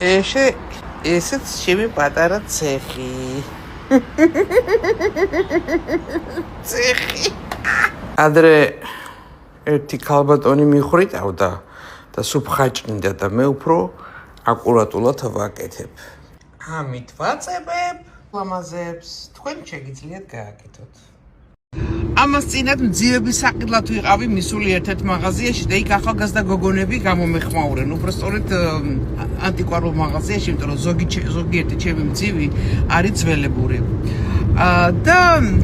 ესეც ჩემი პატარა ცეხი. ცეხი. ადრე ერთი ქალბატონი მიხვრიტავდა და სუფხაჭნიდა და მე უფრო აკურატულად ვაკეთებ. ამით ვაწებებ ლამაზებს. თქვენ შეგიძლიათ გააკეთოთ. ამას წინათ მძივების საყიდლად ვიყავი მისული ერთ-ერთ მაღაზიაში და იქ ახალგაზრდა გოგონები გამომეხმაურენ. უბრალოდ ანტიკვარულ მაღაზიაში, იმიტომ რომ ზოგიერთი ჩემი მძივი არის ძველებური. და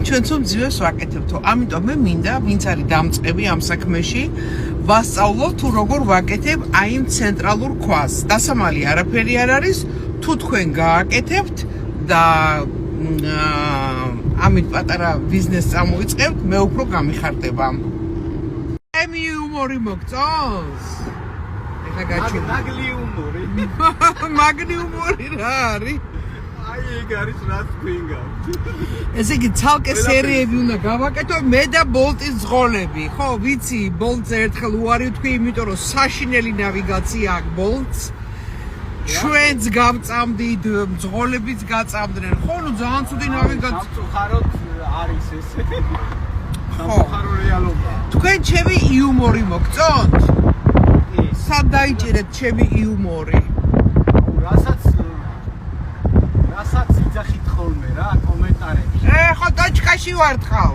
ჩვენც მძივებს ვაკეთებთო. ამიტომ მე მინდა, ვინც არის დამწყები ამ საქმეში, ვასწავლო თუ როგორ ვაკეთებ აი იმ ცენტრალურ ქვას. დასამალი არაფერი არ არის, თუ თქვენ გააკეთებთ და ამით პატარა ბიზნესს წამოიწყებთ, მე უფრო გამიხარდება. ემი იუმორი მოგწონს? ეხლა გაჩვენ. მაგლი იუმორი. მაგლი იუმორი რა არის? აი ეგ არის რაც twinga. ესე იგი ცალკე სერიები უნდა გავაკეთო მე და ბოლტის ძღოლები. ხო, ვიცი, ბოლტს ერთხელ უარი ვთქვი, იმიტომ რომ საშინელი ნავიგაცია აქვს ბოლტს. ჩვენც გავწამდით, ძღოლებიც გაწამდნენ. ხო, ნუ ძალიან ცუდი ნავიგაცია. სამწუხაროდ არის ეს. სამწუხარო რეალობა. თქვენ ჩემი იუმორი მოგწონთ? სად დაიჭერეთ ჩემი იუმორი? რასაც იძახით ხოლმე რა კომენტარებში. ხო, დაჭკაში ვარ თხავ.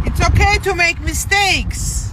It's okay to make mistakes.